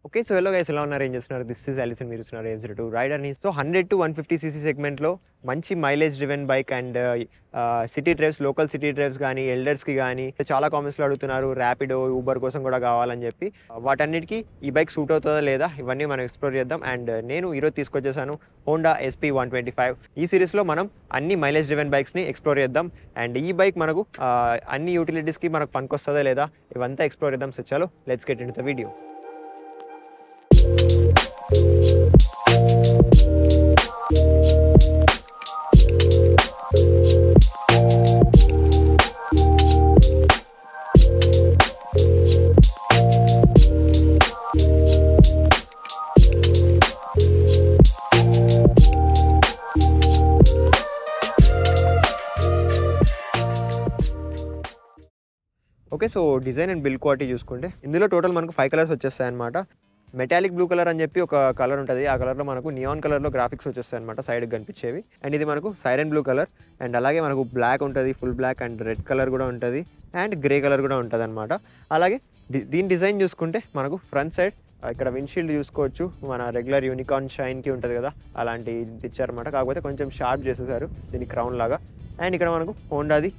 Okay. So hello guys, ఎలా ఉన్నారు? ఏం చేస్తున్నారు? దిస్ ఈజ్ అలిసన్, మీరు చూస్తున్నారు AF02 రైడర్ని. సో 100 to 150 సీసీ సెగ్మెంట్లో మంచి mileage driven bike and city drives, local city drives కానీ, ఎల్డర్స్కి కానీ చాలా కామెంట్స్లో అడుగుతున్నారు ర్యాపిడో, ఊబర్ కోసం కూడా కావాలని చెప్పి. వాటన్నిటికీ ఈ బైక్ సూట్ అవుతుందా లేదా ఇవన్నీ మనం ఎక్స్ప్లోర్ చేద్దాం. అండ్ నేను ఈరోజు తీసుకొచ్చేసాను హోండా SP125. ఈ సిరీస్లో మనం అన్ని మైలేజ్ డ్రివెన్ బైక్స్ని ఎక్స్ప్లోర్ చేద్దాం. అండ్ ఈ బైక్ మనకు అన్ని యూటిలిటీస్కి మనకు పనికొస్తుందా లేదా ఇవంతా ఎక్స్ప్లోర్ చేద్దాం. సో చలో let's get into the video. Okay. So design and build quality చూసుకుంటే ఇందులో టోటల్ మనకు 5 కలర్స్ వచ్చేస్తాయి అనమాట. మెటాలిక్ బ్లూ కలర్ అని చెప్పి ఒక కలర్ ఉంటుంది. ఆ కలర్లో మనకు నియాన్ కలర్లో గ్రాఫిక్స్ వచ్చేస్తాయి అనమాట, సైడ్కి కనిపించేవి. అండ్ ఇది మనకు సైరన్ బ్లూ కలర్. అండ్ అలాగే మనకు బ్లాక్ ఉంటుంది, full black, and red colour కూడా ఉంటుంది, అండ్ గ్రే కలర్ కూడా ఉంటుంది అనమాట. అలాగే దీని డిజైన్ చూసుకుంటే మనకు ఫ్రంట్ సైడ్ ఇక్కడ విండ్షీల్డ్ చూసుకోవచ్చు. మన రెగ్యులర్ యూనికార్న్ షైన్కి ఉంటుంది కదా, అలాంటి ఇచ్చారనమాట. కాకపోతే కొంచెం షార్ప్ చేసేసారు దీని క్రౌన్ లాగా. అండ్ ఇక్కడ మనకు హోండాది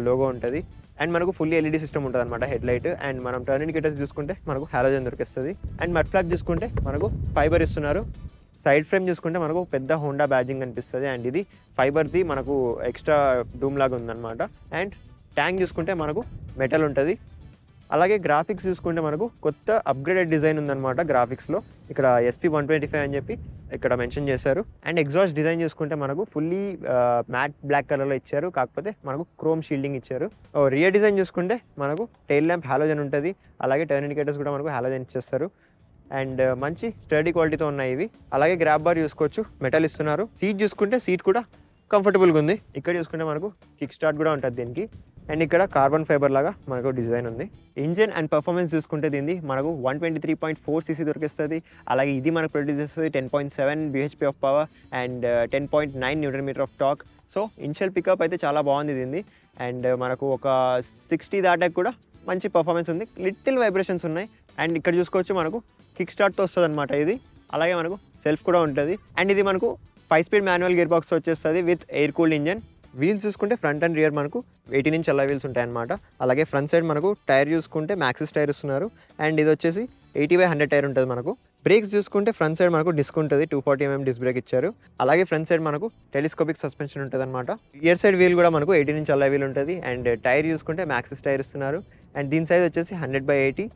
లోగో ఉంటుంది. అండ్ మనకు ఫుల్లీ ఎల్ఈడి సిస్టమ్ ఉంటుంది అనమాట, హెడ్ లైట్. అండ్ మనం టర్న్ ఇండికేటర్స్ చూసుకుంటే మనకు హాలోజన్ దొరికిస్తుంది. అండ్ మడ్ ఫ్లాప్ చూసుకుంటే మనకు ఫైబర్ ఇస్తున్నారు. సైడ్ ఫ్రేమ్ చూసుకుంటే మనకు పెద్ద హోండా బ్యాడ్జింగ్ కనిపిస్తుంది. అండ్ ఇది ఫైబర్ది మనకు ఎక్స్ట్రా డూమ్ లాగా ఉందన్నమాట. అండ్ ట్యాంక్ చూసుకుంటే మనకు మెటల్ ఉంటుంది. అలాగే గ్రాఫిక్స్ చూసుకుంటే మనకు కొత్త అప్గ్రేడెడ్ డిజైన్ ఉందన్నమాట. గ్రాఫిక్స్లో ఇక్కడ SP125 అని చెప్పి ఇక్కడ మెన్షన్ చేశారు. అండ్ ఎగ్జాస్ట్ డిజైన్ చూసుకుంటే మనకు ఫుల్లీ మ్యాట్ బ్లాక్ కలర్లో ఇచ్చారు, కాకపోతే మనకు క్రోమ్ షీల్డింగ్ ఇచ్చారు. రియర్ డిజైన్ చూసుకుంటే మనకు టైల్ ల్యాంప్ హాలోజన్ ఉంటుంది. అలాగే టర్న్ ఇండికేటర్స్ కూడా మనకు హాలోజన్ ఇచ్చేస్తారు. అండ్ మంచి స్టడీ క్వాలిటీతో ఉన్నాయి ఇవి. అలాగే గ్రాబ్ బార్ చూసుకోవచ్చు, మెటల్ ఇస్తున్నారు. సీట్ చూసుకుంటే సీట్ కూడా కంఫర్టబుల్గా ఉంది. ఇక్కడ చూసుకుంటే మనకు కిక్ స్టార్ట్ కూడా ఉంటుంది దీనికి. అండ్ ఇక్కడ కార్బన్ ఫైబర్ లాగా మనకు డిజైన్ ఉంది. ఇంజిన్ అండ్ పర్ఫార్మెన్స్ చూసుకుంటే దీన్ని మనకు 123.4 cc దొరికిస్తుంది. అలాగే ఇది మనకు ప్రొడ్యూస్ చేస్తుంది 10.7 bhp of power and 10.9 Nm of torque. So initial pickup అయితే చాలా బాగుంది దీన్ని. అండ్ మనకు ఒక 60 దాటాక కూడా మంచి పర్ఫార్మెన్స్ ఉంది. లిటిల్ వైబ్రేషన్స్ ఉన్నాయి. అండ్ ఇక్కడ చూసుకోవచ్చు మనకు కిక్ స్టార్ట్తో వస్తుంది అనమాట ఇది. అలాగే మనకు సెల్ఫ్ కూడా ఉంటుంది. అండ్ ఇది మనకు 5-speed మాన్యువల్ గేర్ బాక్స్ వచ్చేస్తుంది with air cooled engine. Wheels చూసుకుంటే ఫ్రంట్ అండ్ రియర్ మనకు 18-inch అలా వీల్స్ ఉంటాయన్నమాట. అలాగే ఫ్రంట్ సైడ్ మనకు టైర్ చూసుకుంటే మ్యాక్సిస్ టైర్ ఇస్తున్నారు. అండ్ ఇది వచ్చేసి 80/100 టైర్ ఉంటుంది మనకు. బ్రేక్స్ చూసుకుంటే ఫ్రంట్ సైడ్ మనకు డిస్క్ ఉంటుంది, 240 mm డిస్క్ బ్రేక్ ఇచ్చారు. అలాగే ఫ్రంట్ సైడ్ మనకు టెలిస్కోపిక్ సస్పెన్షన్ ఉంటుంది అనమాట. రియర్ సైడ్ వీల్ కూడా మనకు 18-inch అలా వీల్ ఉంటుంది. అండ్ టైర్ చూసుకుంటే మ్యాక్సిస్ టైర్ ఇస్తున్నారు. అండ్ దీని సైజ్ వచ్చేసి 100/80.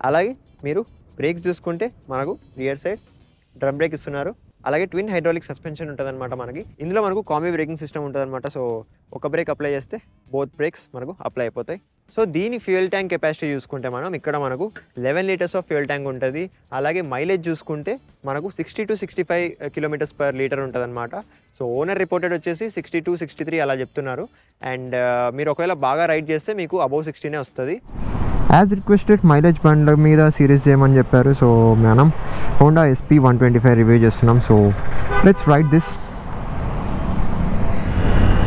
అలాగే మీరు బ్రేక్స్ చూసుకుంటే మనకు రియర్ సైడ్ డ్రమ్ బ్రేక్ ఇస్తున్నారు. అలాగే ట్విన్ హైడ్రాలిక్ సస్పెన్షన్ ఉంటుంది అనమాట మనకి. ఇందులో మనకు కాంబీ బ్రేకింగ్ సిస్టమ్ ఉంటుంది అనమాట. సో ఒక బ్రేక్ అప్లై చేస్తే బోత్ బ్రేక్స్ మనకు అప్లై అయిపోతాయి. సో దీని ఫ్యూయల్ ట్యాంక్ కెపాసిటీ చూసుకుంటే మనం ఇక్కడ మనకు 11 liters ఆఫ్ ఫ్యూయల్ ట్యాంక్ ఉంటుంది. అలాగే మైలేజ్ చూసుకుంటే మనకు 60 to 65 km/L ఉంటుంది అనమాట. సో ఓనర్ రిపోర్టెడ్ వచ్చేసి 62-63 అలా చెప్తున్నారు. అండ్ మీరు ఒకవేళ బాగా రైడ్ చేస్తే మీకు అబౌవ్ 60 వస్తుంది. యాజ్ రిక్వెస్టెడ్ మైలేజ్ బండ్ల మీద సిరీస్ చేయమని చెప్పారు. సో మనం హోండా SP125 రివ్యూ చేస్తున్నాం. So let's ride this.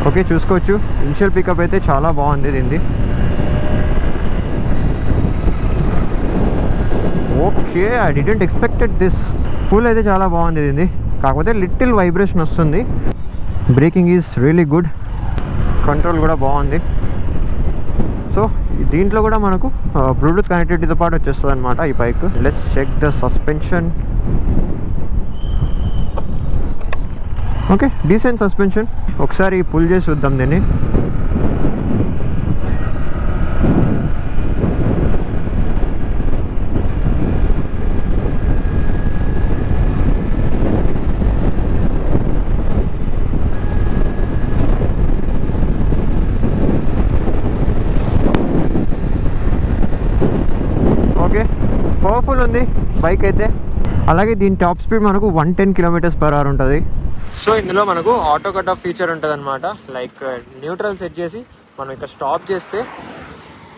Okay, చూసుకోవచ్చు ఇనిషియల్ పికప్ అయితే చాలా బాగుంది దీనిది. Okay, I didn't expected this. Full అయితే చాలా బాగుంది దీనిది, కాకపోతే లిటిల్ వైబ్రేషన్ వస్తుంది. Braking is really good, control కూడా బాగుంది. సో దీంట్లో కూడా మనకు బ్లూటూత్ కనెక్టివిటీతో పాటు వచ్చేస్తుంది అనమాట ఈ bike. Let's check the suspension. Okay, decent suspension. ఒకసారి పుల్ చేసి చూద్దాం దీన్ని. ఓకే, పవర్ఫుల్ ఉంది బైక్ అయితే. అలాగే దీని టాప్ స్పీడ్ మనకు 110 km/h ఉంటుంది. సో ఇందులో మనకు ఆటో కట్ ఆఫ్ ఫీచర్ ఉంటుంది అనమాట. లైక్ న్యూట్రల్ సెట్ చేసి మనం ఇక్కడ స్టాప్ చేస్తే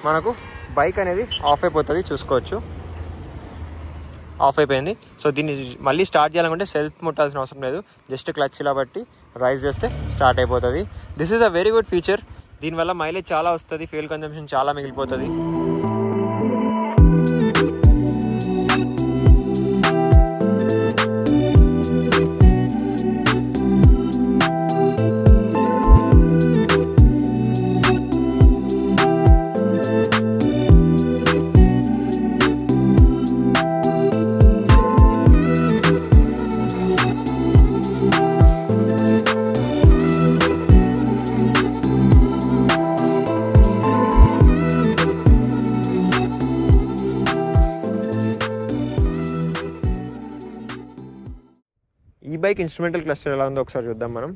మనకు బైక్ అనేది ఆఫ్ అయిపోతుంది. చూసుకోవచ్చు ఆఫ్ అయిపోయింది. సో దీన్ని మళ్ళీ స్టార్ట్ చేయాలనుకుంటే సెల్ఫ్ ముట్టాల్సిన అవసరం లేదు, జస్ట్ క్లచ్ ఇలా బట్టి రైజ్ చేస్తే స్టార్ట్ అయిపోతుంది. This is a very good feature. దీనివల్ల మైలేజ్ చాలా వస్తుంది, ఫ్యూయల్ కన్జంప్షన్ చాలా మిగిలిపోతుంది. బైక్ ఇన్స్ట్రుమెంటల్ క్లస్టర్ ఎలా ఉందో ఒకసారి చూద్దాం మనం.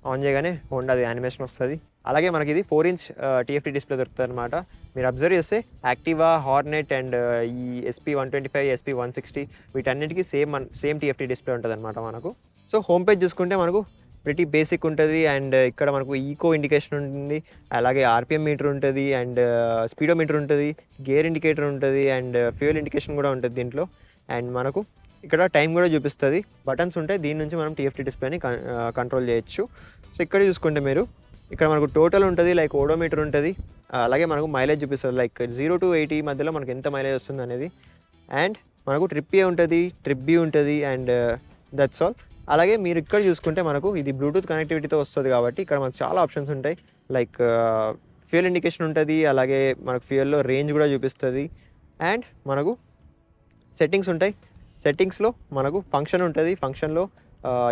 ఆన్ చేయగానే హోండాది యానిమేషన్ వస్తుంది. అలాగే మనకి ఇది 4" TFT డిస్ప్లే దొరుకుతుంది అనమాట. మీరు అబ్జర్వ్ చేస్తే యాక్టివా, హార్నెట్ అండ్ ఈ SP125, SP160 వీటన్నిటికీ సేమ్ TFT డిస్ప్లే ఉంటుంది అనమాట మనకు. సో హోమ్ పేజ్ చూసుకుంటే మనకు ప్రిటీ బేసిక్ ఉంటుంది. అండ్ ఇక్కడ మనకు ఈకో ఇండికేషన్ ఉంటుంది, అలాగే RPM మీటర్ ఉంటుంది, అండ్ స్పీడోమీటర్ ఉంటుంది, గేర్ ఇండికేటర్ ఉంటుంది, అండ్ ఫ్యూయల్ ఇండికేషన్ కూడా ఉంటుంది దీంట్లో. అండ్ మనకు ఇక్కడ టైం కూడా చూపిస్తుంది. బటన్స్ ఉంటాయి, దీని నుంచి మనం TFT డిస్ప్లేని కంట్రోల్ చేయొచ్చు. సో ఇక్కడ చూసుకుంటే మీరు ఇక్కడ మనకు టోటల్ ఉంటుంది, లైక్ ఓడోమీటర్ ఉంటుంది, అలాగే మనకు మైలేజ్ చూపిస్తుంది, లైక్ 0 to 80 మధ్యలో మనకు ఎంత మైలేజ్ వస్తుంది అనేది. అండ్ మనకు ట్రిప్ ఏ ఉంటుంది, ట్రిప్ బి ఉంటుంది, అండ్ దట్స్ ఆల్. అలాగే మీరు ఇక్కడ చూసుకుంటే మనకు ఇది బ్లూటూత్ కనెక్టివిటీతో వస్తుంది కాబట్టి ఇక్కడ మనకు చాలా ఆప్షన్స్ ఉంటాయి, లైక్ ఫ్యూయల్ ఇండికేషన్ ఉంటుంది, అలాగే మనకు ఫ్యూయల్లో రేంజ్ కూడా చూపిస్తుంది. అండ్ మనకు సెట్టింగ్స్ ఉంటాయి, సెట్టింగ్స్లో మనకు ఫంక్షన్ ఉంటుంది, ఫంక్షన్లో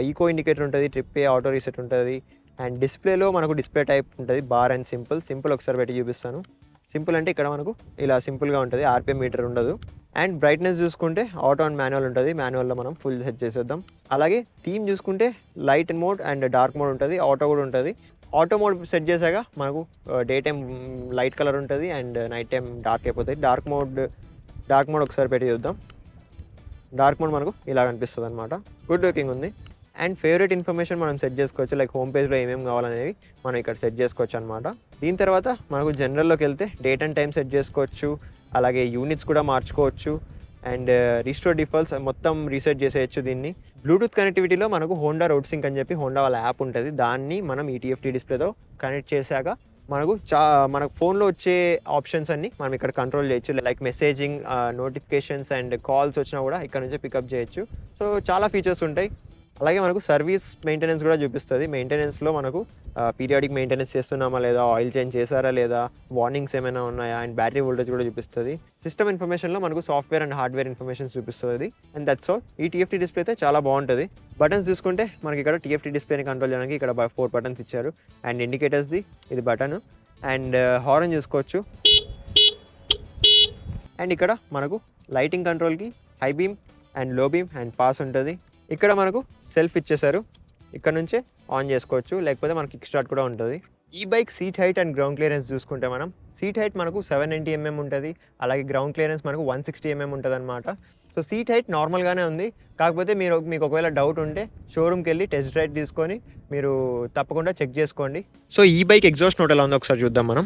ఈకో ఇండికేటర్ ఉంటుంది, ట్రిప్ ఏ, ఆటో రీసెట్ ఉంటుంది. అండ్ డిస్ప్లేలో మనకు డిస్ప్లే టైప్ ఉంటుంది, బార్ అండ్ సింపుల్ ఒకసారి పెట్టి చూపిస్తాను. సింపుల్ అంటే ఇక్కడ మనకు ఇలా సింపుల్గా ఉంటుంది, RPM మీటర్ ఉండదు. అండ్ బ్రైట్నెస్ చూసుకుంటే ఆటో అండ్ మాన్యువల్ ఉంటుంది, మాన్యువల్లో మనం ఫుల్ సెట్ చేసేద్దాం. అలాగే థీమ్ చూసుకుంటే light mode and dark mode ఉంటుంది, ఆటో కూడా ఉంటుంది. ఆటో మోడ్ సెట్ చేశాక మనకు డే టైం లైట్ కలర్ ఉంటుంది అండ్ నైట్ టైం డార్క్ అయిపోతుంది. డార్క్ మోడ్ ఒకసారి పెట్టి చూద్దాం. డార్క్ మోడ్ మనకు ఇలా కనిపిస్తుంది అనమాట. గుడ్ లుకింగ్ ఉంది. అండ్ ఫేవరెట్ ఇన్ఫర్మేషన్ మనం సెట్ చేసుకోవచ్చు, లైక్ హోమ్ పేజ్లో ఏమేమి కావాలనేవి మనం ఇక్కడ సెట్ చేసుకోవచ్చు అనమాట. దీని తర్వాత మనకు జనరల్లోకి వెళ్తే డేట్ అండ్ టైం సెట్ చేసుకోవచ్చు, అలాగే యూనిట్స్ కూడా మార్చుకోవచ్చు, అండ్ రీస్టోర్ డిఫాల్ట్స్ మొత్తం రీసెట్ చేసేయచ్చు దీన్ని. బ్లూటూత్ కనెక్టివిటీలో మనకు హోండా రోడ్ సింక్ అని చెప్పి హోండా వాళ్ళ యాప్ ఉంటుంది, దాన్ని మనం ఈ TFT డిస్ప్లేతో కనెక్ట్ చేశాక మనకు మనకు ఫోన్లో వచ్చే ఆప్షన్స్ అన్ని మనం ఇక్కడ కంట్రోల్ చేయొచ్చు, like messaging, notifications and calls వచ్చినా కూడా ఇక్కడ నుంచి పికప్ చేయొచ్చు. సో చాలా ఫీచర్స్ ఉంటాయి. అలాగే మనకు సర్వీస్ మెయింటెనెన్స్ కూడా చూపిస్తుంది. మెయింటెనెన్స్లో మనకు పీరియాడిక్ మెయింటెనెన్స్ చేస్తున్నామా లేదా, ఆయిల్ చేంజ్ చేశారా లేదా, వార్నింగ్స్ ఏమైనా ఉన్నాయా, అండ్ బ్యాటరీ వోల్టేజ్ కూడా చూపిస్తుంది. సిస్టమ్ ఇన్ఫర్మేషన్లో మనకు సాఫ్ట్వేర్ అండ్ హార్డ్వేర్ ఇన్ఫర్మేషన్ చూపిస్తుంది. And that's all. ఈ TFT డిస్ప్లే అయితే చాలా బాగుంటుంది. బటన్స్ చూసుకుంటే మనకి ఇక్కడ TFT డిస్ప్లేని కంట్రోల్ చేయడానికి ఇక్కడ 4 బటన్స్ ఇచ్చారు. అండ్ ఇండికేటర్స్ది ఇది బటన్, అండ్ హార్న్ చూసుకోవచ్చు. అండ్ ఇక్కడ మనకు లైటింగ్ కంట్రోల్కి high beam and low beam and pass ఉంటుంది. ఇక్కడ మనకు సెల్ఫ్ ఇచ్చేసారు, ఇక్కడ నుంచే ఆన్ చేసుకోవచ్చు, లేకపోతే మనకి కిక్ స్టార్ట్ కూడా ఉంటుంది. ఈ bike seat height and ground clearance చూసుకుంటే మనం సీట్ హైట్ మనకు 790 mm ఉంటుంది, అలాగే గ్రౌండ్ క్లియరెన్స్ మనకు 160 mm ఉంటుంది అనమాట. సో సీట్ హైట్ నార్మల్గానే ఉంది, కాకపోతే మీకు ఒకవేళ డౌట్ ఉంటే షోరూమ్కి వెళ్ళి టెస్ట్ డ్రైవ్ తీసుకొని మీరు తప్పకుండా చెక్ చేసుకోండి. సో ఈ బైక్ ఎగ్జాస్ట్ నోట్ ఎలా ఉందో ఒకసారి చూద్దాం మనం.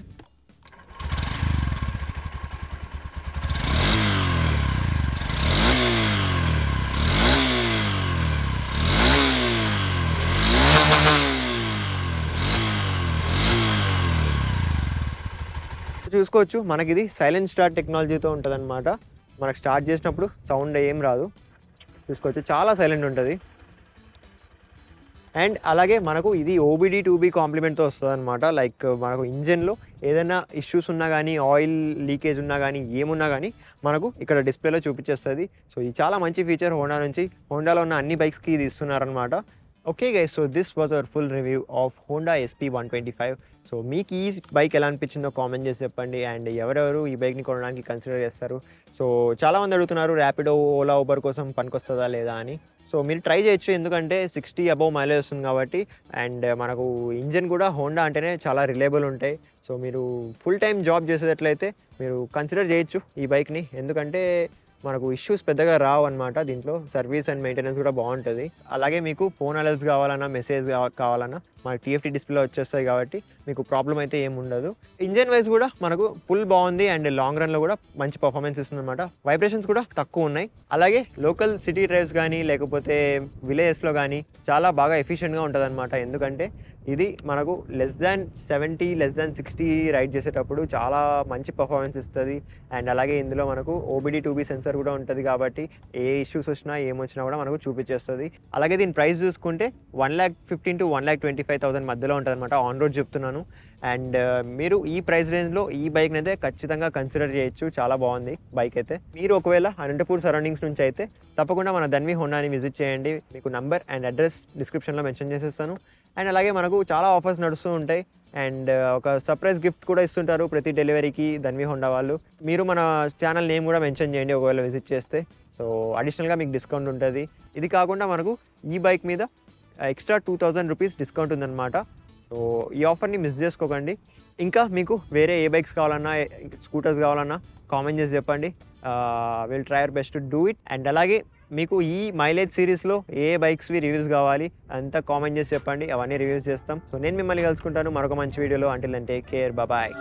చూసుకోవచ్చు మనకి ఇది సైలెంట్ స్టార్ట్ టెక్నాలజీతో ఉంటుంది అనమాట. మనకు స్టార్ట్ చేసినప్పుడు సౌండ్ ఏం రాదు, చూసుకోవచ్చు చాలా సైలెంట్ ఉంటుంది. అండ్ అలాగే మనకు ఇది OBD2B కాంప్లిమెంట్తో వస్తుంది అనమాట. లైక్ మనకు ఇంజన్లో ఏదైనా ఇష్యూస్ ఉన్నా కానీ, ఆయిల్ లీకేజ్ ఉన్నా కానీ, ఏమున్నా కానీ మనకు ఇక్కడ డిస్ప్లేలో చూపించేస్తుంది. సో ఇది చాలా మంచి ఫీచర్ హోండా నుంచి. హోండాలో ఉన్న అన్ని బైక్స్కి ఇది ఇస్తున్నారనమాట. Okay guys, so this was our full review of Honda SP125. సో మీకు ఈ బైక్ ఎలా అనిపించిందో కామెంట్ చేసి చెప్పండి. అండ్ ఎవరెవరు ఈ బైక్ని కొనడానికి కన్సిడర్ చేస్తారు? సో చాలామంది అడుగుతున్నారు ర్యాపిడో, ఓలా, ఊబర్ కోసం పనికొస్తుందా లేదా అని. సో మీరు ట్రై చేయొచ్చు, ఎందుకంటే 60 అబవ్ మైలేజ్ వస్తుంది కాబట్టి. అండ్ మనకు ఇంజన్ కూడా హోండా అంటేనే చాలా రిలయబుల్ ఉంటాయి. సో మీరు ఫుల్ టైం జాబ్ చేసేటట్లయితే మీరు కన్సిడర్ చేయొచ్చు ఈ బైక్ని, ఎందుకంటే మనకు ఇష్యూస్ పెద్దగా రావు అనమాట. దీంట్లో సర్వీస్ అండ్ మెయింటెనెన్స్ కూడా బాగుంటుంది. అలాగే మీకు ఫోన్ అలర్ట్స్ కావాలన్నా, మెసేజ్ కావాలన్నా మనకి TFT డిస్ప్లేలో వచ్చేస్తాయి కాబట్టి మీకు ప్రాబ్లం అయితే ఏమి ఉండదు. ఇంజన్ వైజ్ కూడా మనకు ఫుల్ బాగుంది అండ్ లాంగ్ రన్లో కూడా మంచి పర్ఫార్మెన్స్ ఇస్తుంది అనమాట. వైబ్రేషన్స్ కూడా తక్కువ ఉన్నాయి. అలాగే లోకల్ సిటీ డ్రైవ్స్ కానీ లేకపోతే విలేజెస్లో కానీ చాలా బాగా ఎఫిషియెంట్గా ఉంటుంది అనమాట. ఎందుకంటే ఇది మనకు <70, <60 రైడ్ చేసేటప్పుడు చాలా మంచి పర్ఫార్మెన్స్ ఇస్తుంది. అండ్ అలాగే ఇందులో మనకు OBD2B సెన్సర్ కూడా ఉంటుంది కాబట్టి ఏ ఇష్యూస్ వచ్చినా ఏమొచ్చినా కూడా మనకు చూపించేస్తుంది. అలాగే దీని ప్రైస్ చూసుకుంటే 1,15,000 to 1,25,000 మధ్యలో ఉంటుంది అనమాట. ఆన్ రోడ్ చెప్తున్నాను. అండ్ మీరు ఈ ప్రైస్ రేంజ్లో ఈ బైక్ని అయితే ఖచ్చితంగా కన్సిడర్ చేయొచ్చు, చాలా బాగుంది బైక్ అయితే. మీరు ఒకవేళ అనంతపూర్ సరౌండింగ్స్ నుంచి అయితే తప్పకుండా మన ధన్వి హోండాని విజిట్ చేయండి. మీకు నంబర్ అండ్ అడ్రస్ డిస్క్రిప్షన్లో మెన్షన్ చేసేస్తాను. అండ్ అలాగే మనకు చాలా ఆఫర్స్ నడుస్తూ ఉంటాయి. అండ్ ఒక సర్ప్రైజ్ గిఫ్ట్ కూడా ఇస్తుంటారు ప్రతి డెలివరీకి ధన్వి హోండా వాళ్ళు. మీరు మన ఛానల్ నేమ్ కూడా మెన్షన్ చేయండి ఒకవేళ విజిట్ చేస్తే. సో సో అడిషనల్గా మీకు డిస్కౌంట్ ఉంటుంది. ఇది కాకుండా మనకు ఈ బైక్ మీద ఎక్స్ట్రా 2000 రూపీస్ డిస్కౌంట్ ఉందన్నమాట. సో ఈ ఆఫర్ని మిస్ చేసుకోకండి. ఇంకా మీకు వేరే ఏ బైక్స్ కావాలన్నా, స్కూటర్స్ కావాలన్నా కామెంట్ చేసి చెప్పండి. Will try our best to do it. And అలాగే మీకు ఈ మైలేజ్ సిరీస్లో ఏ బైక్స్వి రివ్యూస్ కావాలి అంతా కామెంట్ చేసి చెప్పండి, అవన్నీ రివ్యూస్ చేస్తాం. సో నేను మిమ్మల్ని కలుసుకుంటాను మరొక మంచి వీడియోలో. Until then take care, bye.